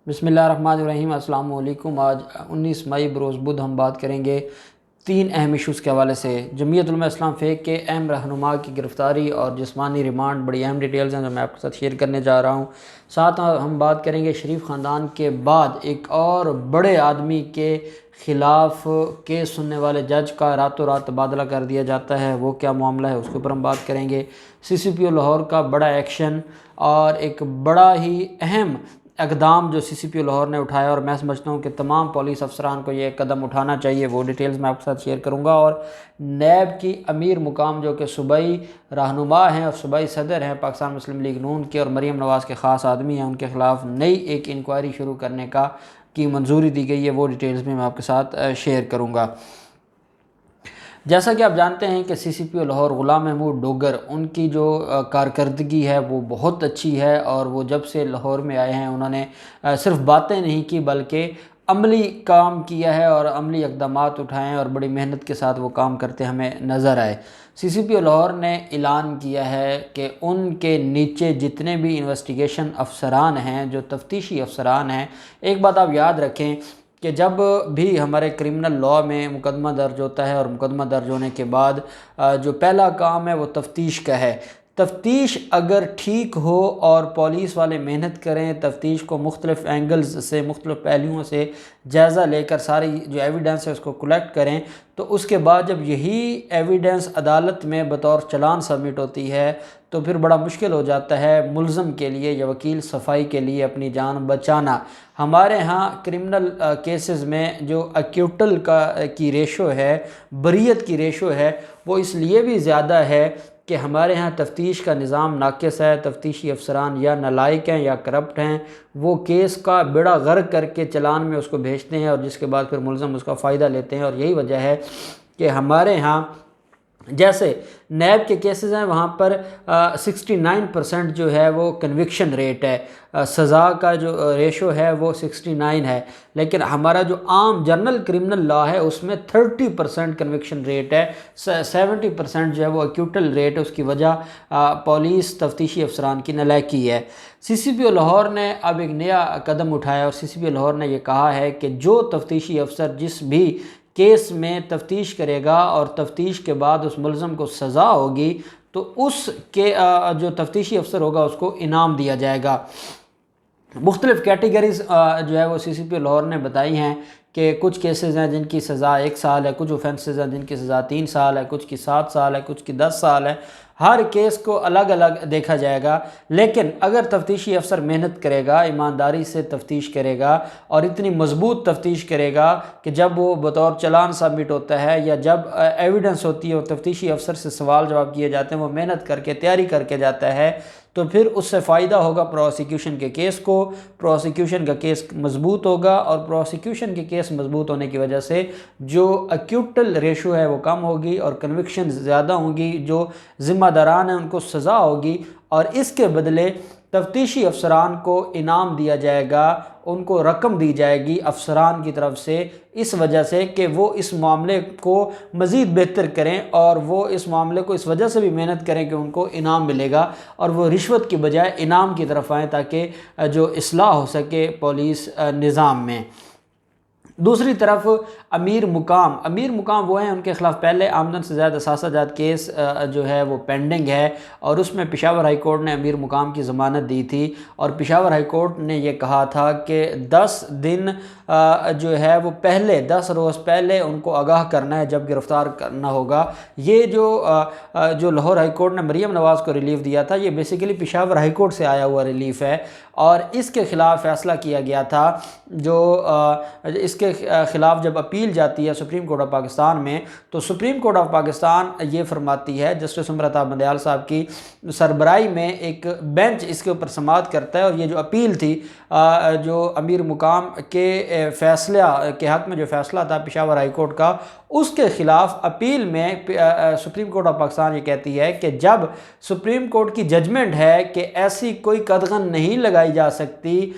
बिस्मिल्लाहिर्रहमानिर्रहीम। अस्सलाम वालेकुम। आज 19 मई बरोज़ बुध हम बात करेंगे 3 अहम इशूज़ के हवाले से। जमीयत उलमा इस्लाम फ़ेक के अहम रहनुमा की गिरफ़्तारी और जिस्मानी रिमांड, बड़ी अहम डिटेल्स हैं जो मैं आपके साथ शेयर करने जा रहा हूँ। साथ हम बात करेंगे शरीफ ख़ानदान के बाद एक और बड़े आदमी के ख़िलाफ़ केस सुनने वाले जज का रातों रात तबादला कर दिया जाता है, वो क्या मामला है उसके ऊपर हम बात करेंगे। CCPO लाहौर का बड़ा एक्शन और एक बड़ा ही अहम इक़दाम जो CCPO लाहौर ने उठाया, और मैं समझता हूँ कि तमाम पुलिस अफसरान को ये कदम उठाना चाहिए, वो डिटेल्स मैं आपके साथ शेयर करूँगा। और नैब की अमीर मुकाम जो कि सूबाई रहनुमा हैं और सूबाई सदर हैं पाकिस्तान मुस्लिम लीग नून के और मरीम नवाज़ के ख़ास आदमी हैं, उनके ख़िलाफ़ नई एक इंक्वायरी शुरू करने की मंजूरी दी गई है। वो डिटेल्स भी मैं आपके साथ शेयर करूँगा। जैसा कि आप जानते हैं कि CCPO लाहौर ग़ुलाम महमूद डोगर, उनकी जो कारकर्दगी है वो बहुत अच्छी है, और वो जब से लाहौर में आए हैं उन्होंने सिर्फ बातें नहीं की बल्कि अमली काम किया है और अमली इक़दामात उठाए हैं, और बड़ी मेहनत के साथ वो काम करते हमें नज़र आए। CCPO लाहौर ने ऐलान किया है कि उनके नीचे जितने भी इन्वेस्टिगेशन अफसरान हैं, जो तफ्तीशी अफसरान हैं, एक बात आप याद रखें कि जब भी हमारे क्रिमिनल लॉ में मुकदमा दर्ज होता है और मुकदमा दर्ज होने के बाद जो पहला काम है वो तफ्तीश का है। तफ्तीश अगर ठीक हो और पुलिस वाले मेहनत करें, तफ्तीश को मुख्तलिफ़ एंगल्स से, मुख्तलिफ़ पहलुओं से जायज़ा लेकर सारी जो एविडेंस है उसको कलेक्ट करें, तो उसके बाद जब यही एविडेंस अदालत में बतौर चलान सबमिट होती है तो फिर बड़ा मुश्किल हो जाता है मुल्ज़म के लिए या वकील सफाई के लिए अपनी जान बचाना। हमारे यहाँ क्रिमिनल केसेस में जो एक्यूटल की रेशो है, बरीयत की रेशो है, वो इसलिए भी ज़्यादा है कि हमारे यहाँ तफ्तीश का निज़ाम नाक़िस है। तफ्तीशी अफसरान या नालायक हैं या करप्ट हैं, वो केस का बेड़ा गर्क करके चलान में उसको भेजते हैं और जिसके बाद फिर मुल्ज़म उसका फ़ायदा लेते हैं। और यही वजह है कि हमारे यहाँ जैसे नैब के केसेस हैं वहाँ पर 69% जो है वो कन्विक्शन रेट है, सज़ा का जो रेशो है वो 69 है। लेकिन हमारा जो आम जनरल क्रिमिनल लॉ है उसमें 30% कन्विक्शन रेट है, 70% जो है वो एक्यूटल रेट है। उसकी वजह पुलिस तफ्तीशी अफसरान की नालायकी है। CCPO लाहौर ने अब एक नया कदम उठाया और CCPO लाहौर ने यह कहा है कि जो तफ्तीशी अफसर जिस भी केस में तफ्तीश करेगा और तफ्तीश के बाद उस मुल्ज़म को सज़ा होगी तो उसके जो तफ्तीशी अफसर होगा उसको इनाम दिया जाएगा। मुख्तलिफ़ कैटेगरीज़ जो है वो CCPO लाहौर ने बताई हैं कि कुछ केसेस हैं जिनकी सज़ा 1 साल है, कुछ ऑफेंसेस हैं जिनकी सज़ा 3 साल है, कुछ की 7 साल है, कुछ की 10 साल है। हर केस को अलग अलग देखा जाएगा, लेकिन अगर तफ्तीशी अफसर मेहनत करेगा, ईमानदारी से तफ्तीश करेगा और इतनी मजबूत तफ्तीश करेगा कि जब वो बतौर चलान सबमिट होता है या जब एविडेंस होती है और तफ्तीशी अफसर से सवाल जवाब किए जाते हैं, वो मेहनत करके तैयारी करके जाता है, तो फिर उससे फ़ायदा होगा प्रोसिक्यूशन के केस को। प्रोसिक्यूशन का केस मजबूत होगा और प्रोसिक्यूशन के केस मजबूत होने की वजह से जो एक्यूटल रेशो है वो कम होगी और कन्विक्शन ज़्यादा होंगी, जो ज़िम्मेदारान हैं उनको सज़ा होगी, और इसके बदले तफ्तीशी अफसरान को इनाम दिया जाएगा, उनको रकम दी जाएगी अफसरान की तरफ से, इस वजह से कि वो इस मामले को मज़ीद बेहतर करें और वो इस मामले को इस वजह से भी मेहनत करें कि उनको इनाम मिलेगा और वो रिश्वत की बजाय इनाम की तरफ आएँ ताकि जो इस्लाह हो सके पुलिस निज़ाम में। दूसरी तरफ अमीर मुकाम वो हैं उनके ख़िलाफ़ पहले आमदन से ज़्यादा असासाजात केस जो है वो पेंडिंग है, और उसमें पेशावर हाई कोर्ट ने अमीर मुकाम की ज़मानत दी थी और पेशावर हाई कोर्ट ने ये कहा था कि 10 दिन जो है वो पहले 10 रोज़ पहले उनको आगाह करना है जब गिरफ़्तार करना होगा। ये जो लाहौर हाई कोर्ट ने मरीम नवाज़ को रिलीफ़ दिया था, ये बेसिकली पेशावर हाई कोर्ट से आया हुआ रिलीफ़ है, और इसके ख़िलाफ़ फ़ैसला किया गया था। जो इसके ख़िलाफ़ जब अपील जाती है सुप्रीम कोर्ट ऑफ पाकिस्तान में, तो सुप्रीम कोर्ट ऑफ पाकिस्तान ये फरमाती है, जस्टिस उमर बंदयाल साहब की सरबराही में एक बेंच इसके ऊपर समाअत करता है, और ये जो अपील थी जो अमीर मुकाम के फ़ैसले के हक़ में जो फ़ैसला था पेशावर हाई कोर्ट का, उसके ख़िलाफ़ अपील में सुप्रीम कोर्ट ऑफ पाकिस्तान ये कहती है कि जब सुप्रीम कोर्ट की जजमेंट है कि ऐसी कोई कदगन नहीं लगाई जा सकती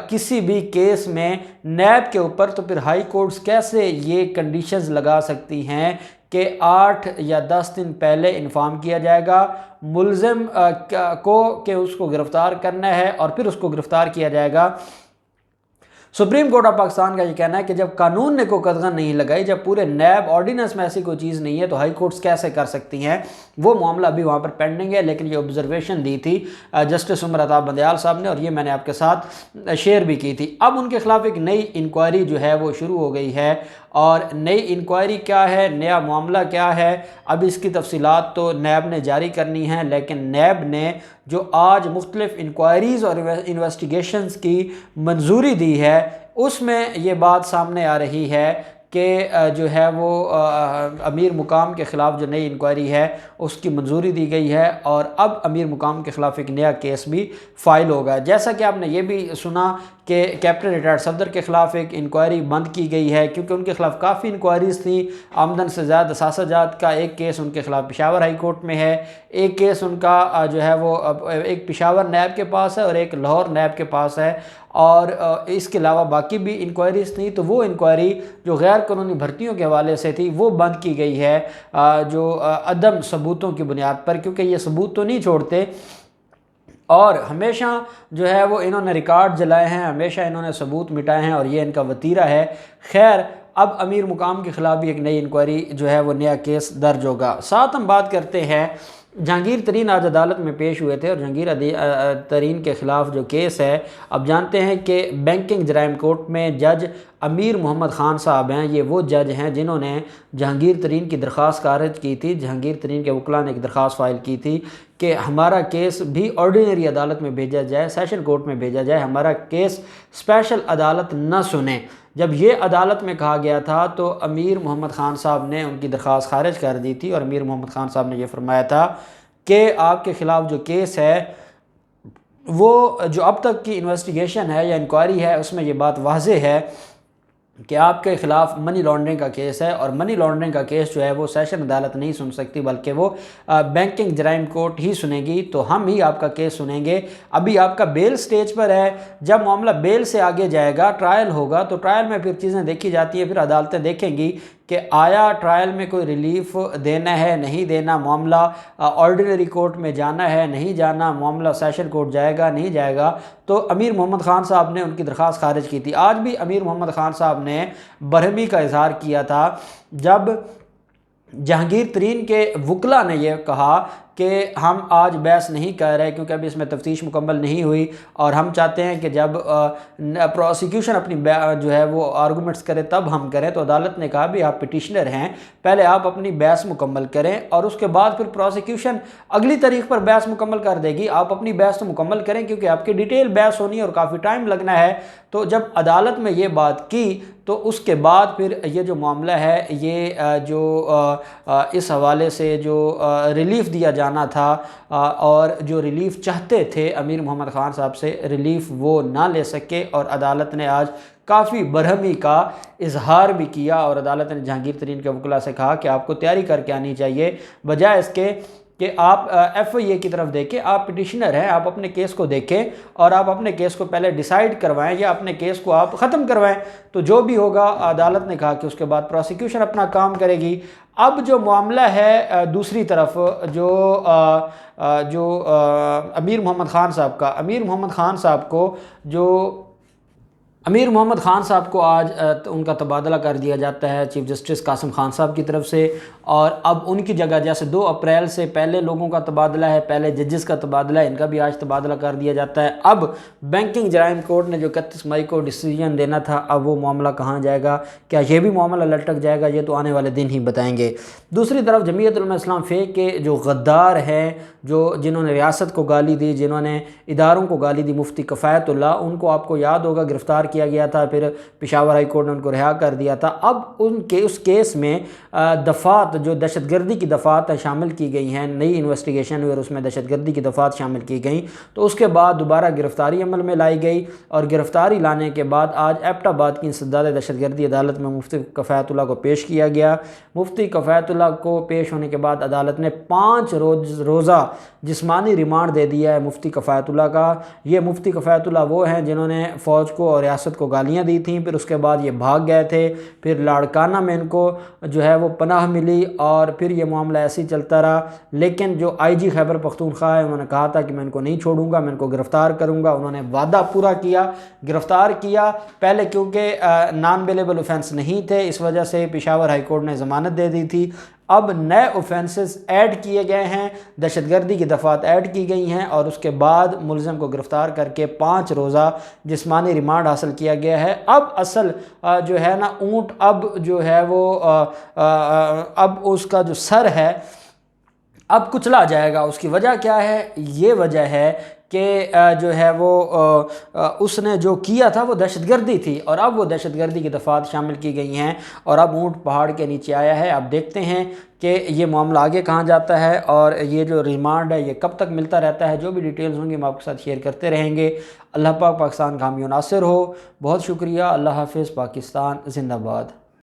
किसी भी केस में नैब के ऊपर, तो फिर हाई कोर्ट्स कैसे ये कंडीशंस लगा सकती हैं कि 8 या 10 दिन पहले इन्फॉर्म किया जाएगा मुल्ज़िम को कि उसको गिरफ़्तार करना है और फिर उसको गिरफ़्तार किया जाएगा सुप्रीम कोर्ट ऑफ पाकिस्तान का ये कहना है कि जब कानून ने कोई कदगन नहीं लगाई, जब पूरे नैब ऑर्डिनेंस में ऐसी कोई चीज़ नहीं है तो हाई कोर्ट्स कैसे कर सकती हैं। वो मामला अभी वहाँ पर पेंडिंग है, लेकिन ये ऑब्जर्वेशन दी थी जस्टिस उमर अता बंदयाल साहब ने, और ये मैंने आपके साथ शेयर भी की थी। अब उनके खिलाफ एक नई इंक्वायरी जो है वो शुरू हो गई है, और नई इंक्वायरी क्या है, नया मामला क्या है, अब इसकी तफसीलात तो नैब ने जारी करनी है। लेकिन नैब ने जो आज मुख्तलिफ इंक्वायरीज़ और इन्वेस्टिगेशंस की मंजूरी दी है, उसमें ये बात सामने आ रही है कि जो है वो अमीर मुकाम के ख़िलाफ़ जो नई इंक्वायरी है उसकी मंजूरी दी गई है, और अब अमीर मुकाम के ख़िलाफ़ एक नया केस भी फ़ाइल होगा। जैसा कि आपने ये भी सुना कि कैप्टन रिटायर्ड सफदर के ख़िलाफ़ एक इंक्वायरी बंद की गई है, क्योंकि उनके ख़िलाफ़ काफ़ी इंक्वायरीज़ थी। आमदन से ज़्यादा असासाजात का एक केस उनके ख़िलाफ़ पेशावर हाई कोर्ट में है, एक केस उनका जो है वो एक पेशावर नैब के पास है और एक लाहौर नैब के पास है, और इसके अलावा बाकी भी इंक्वायरीज़ थी। तो वो इंक्वायरी जो गैर कानूनी भर्तियों के हवाले से थी वो बंद की गई है, जो अदम सबूतों की बुनियाद पर, क्योंकि ये सबूत तो नहीं छोड़ते और हमेशा जो है वो इन्होंने रिकॉर्ड जलाए हैं, हमेशा इन्होंने सबूत मिटाए हैं, और ये इनका वतीरा है। खैर, अब अमीर मुकाम के ख़िलाफ़ भी एक नई इंक्वायरी जो है वो नया केस दर्ज होगा। साथ हम बात करते हैं, जहांगीर तरीन आज अदालत में पेश हुए थे, और जहांगीर तरीन के ख़िलाफ़ जो केस है, अब जानते हैं कि बैंकिंग जराइम कोर्ट में जज अमीर मोहम्मद ख़ान साहब हैं। ये वो जज हैं जिन्होंने जहांगीर तरीन की दरख्वास्त खारिज की थी। जहांगीर तरीन के वकला ने एक दरख्वास्त फ़ाइल की थी कि हमारा केस भी ऑर्डिनरी अदालत में भेजा जाए, सेशन कोर्ट में भेजा जाए, हमारा केस स्पेशल अदालत न सुने। जब ये अदालत में कहा गया था तो अमीर मोहम्मद ख़ान साहब ने उनकी दरख्वास्त खारिज कर दी थी, और अमीर मोहम्मद ख़ान साहब ने यह फरमाया था कि आपके ख़िलाफ़ जो केस है वो जो अब तक की इन्वेस्टिगेशन है या इंक्वायरी है उसमें ये बात वाज़ेह है कि आपके ख़िलाफ़ मनी लॉन्ड्रिंग का केस है, और मनी लॉन्ड्रिंग का केस जो है वो सेशन अदालत नहीं सुन सकती, बल्कि वो बैंकिंग जराइम कोर्ट ही सुनेगी। तो हम ही आपका केस सुनेंगे। अभी आपका बेल स्टेज पर है, जब मामला बेल से आगे जाएगा, ट्रायल होगा, तो ट्रायल में फिर चीज़ें देखी जाती है, फिर अदालतें देखेंगी कि आया ट्रायल में कोई रिलीफ देना है नहीं देना, मामला ऑर्डिनरी कोर्ट में जाना है नहीं जाना, मामला सेशन कोर्ट जाएगा नहीं जाएगा। तो अमीर मोहम्मद ख़ान साहब ने उनकी दरख्वास्त खारिज की थी। आज भी अमीर मोहम्मद ख़ान साहब ने बरहमी का इजहार किया था जब जहांगीर तरीन के वकला ने यह कहा कि हम आज बहस नहीं कर रहे क्योंकि अभी इसमें तफ्तीश मुकम्मल नहीं हुई, और हम चाहते हैं कि जब प्रोसिक्यूशन अपनी जो है वो आर्गूमेंट्स करे तब हम करें। तो अदालत ने कहा भी आप पिटिशनर हैं, पहले आप अपनी बहस मुकम्मल करें और उसके बाद फिर प्रोसिक्यूशन अगली तारीख पर बहस मुकम्मल कर देगी। आप अपनी बहस तो मुकम्मल करें क्योंकि आपकी डिटेल बहस होनी है और काफ़ी टाइम लगना है। तो जब अदालत में ये बात की तो उसके बाद फिर ये जो मामला है ये जो इस हवाले से जो रिलीफ़ दिया जाना था और जो रिलीफ़ चाहते थे अमीर मोहम्मद ख़ान साहब से, रिलीफ़ वो ना ले सके, और अदालत ने आज काफ़ी बरहमी का इजहार भी किया, और अदालत ने जहांगीर तरीन के वकला से कहा कि आपको तैयारी करके आनी चाहिए, बजाय इसके कि आप FIA की तरफ देखें। आप पिटिशनर हैं, आप अपने केस को देखें और आप अपने केस को पहले डिसाइड करवाएं या अपने केस को आप ख़त्म करवाएं। तो जो भी होगा अदालत ने कहा कि उसके बाद प्रोसिक्यूशन अपना काम करेगी। अब जो मामला है दूसरी तरफ जो अमीर मोहम्मद ख़ान साहब का, अमीर मोहम्मद ख़ान साहब को आज उनका तबादला कर दिया जाता है चीफ़ जस्टिस कासिम खान साहब की तरफ से, और अब उनकी जगह जैसे 2 अप्रैल से पहले लोगों का तबादला है, पहले जजेस का तबादला है, इनका भी आज तबादला कर दिया जाता है। अब बैंकिंग जराइम कोर्ट ने जो 31 मई को डिसीजन देना था, अब वो मामला कहाँ जाएगा, क्या ये भी मामला लटक जाएगा, ये तो आने वाले दिन ही बताएंगे। दूसरी तरफ जमीयत उलमा इस्लाम फ़ेक के जो गद्दार हैं, जिन्होंने रियासत को गाली दी, जिन्होंने इदारों को गाली दी, मुफ्ती कफ़ायतुल्लाह, उनको आपको याद होगा गिरफ़्तार किया गया था, फिर पेशावर हाई कोर्ट ने उनको रिहा कर दिया था। अब उनके उस केस में दफ़ात जो दहशतगर्दी की दफ़ात शामिल की गई हैं, नई इन्वेस्टिगेशन हुई और उसमें दहशतगर्दी की दफ़ात शामिल की गई। तो उसके बाद दोबारा गिरफ़्तारी अमल में लाई गई, और गिरफ़्तारी लाने के बाद आज एबटाबाद की इंसदाद दहशतगर्दी अदालत में मुफ्ती कफ़ायतुल्लाह को पेश किया गया। मुफ्ती कफ़ायतुल्लाह को पेश होने के बाद अदालत ने 5 रोज़ा जिस्मानी रिमांड दे दिया है मुफ्ती कफ़ायतुल्लाह का। ये मुफ्ती कफ़ायतुल्लाह वो हैं जिन्होंने फ़ौज को और रियासत रियासत को गालियाँ दी थी, फिर उसके बाद ये भाग गए थे, फिर लाड़काना में इनको जो है वो पनाह मिली और फिर ये मामला ऐसे ही चलता रहा। लेकिन जो IG खैबर पख्तूनख्वा है उन्होंने कहा था कि मैं इनको नहीं छोड़ूंगा, मैं इनको गिरफ़्तार करूंगा। उन्होंने वादा पूरा किया, गिरफ़्तार किया। पहले क्योंकि नॉन बेलेबल ऑफेंस नहीं थे, इस वजह से पेशावर हाई कोर्ट ने ज़मानत दे दी थी। अब नए ऑफेंसेस ऐड किए गए हैं, दहशतगर्दी की दफ़ात ऐड की गई हैं और उसके बाद मुलज़म को गिरफ़्तार करके 5 रोज़ा जिस्मानी रिमांड हासिल किया गया है। अब असल जो है ना ऊँट अब जो है वो अब उसका जो सर है अब कुचला जाएगा। उसकी वजह क्या है? ये वजह है कि जो है वो उसने जो किया था वो दहशतगर्दी थी और अब वो दहशतगर्दी की दफ़ात शामिल की गई हैं और अब ऊँट पहाड़ के नीचे आया है। अब देखते हैं कि ये मामला आगे कहाँ जाता है और ये जो रिमांड है ये कब तक मिलता रहता है। जो भी डिटेल्स होंगी हम आपके साथ शेयर करते रहेंगे। अल्लाह पाक पाकिस्तान कामयाब नासिर हो। बहुत शुक्रिया। अल्लाह हाफ़िज़। पाकिस्तान जिंदाबाद।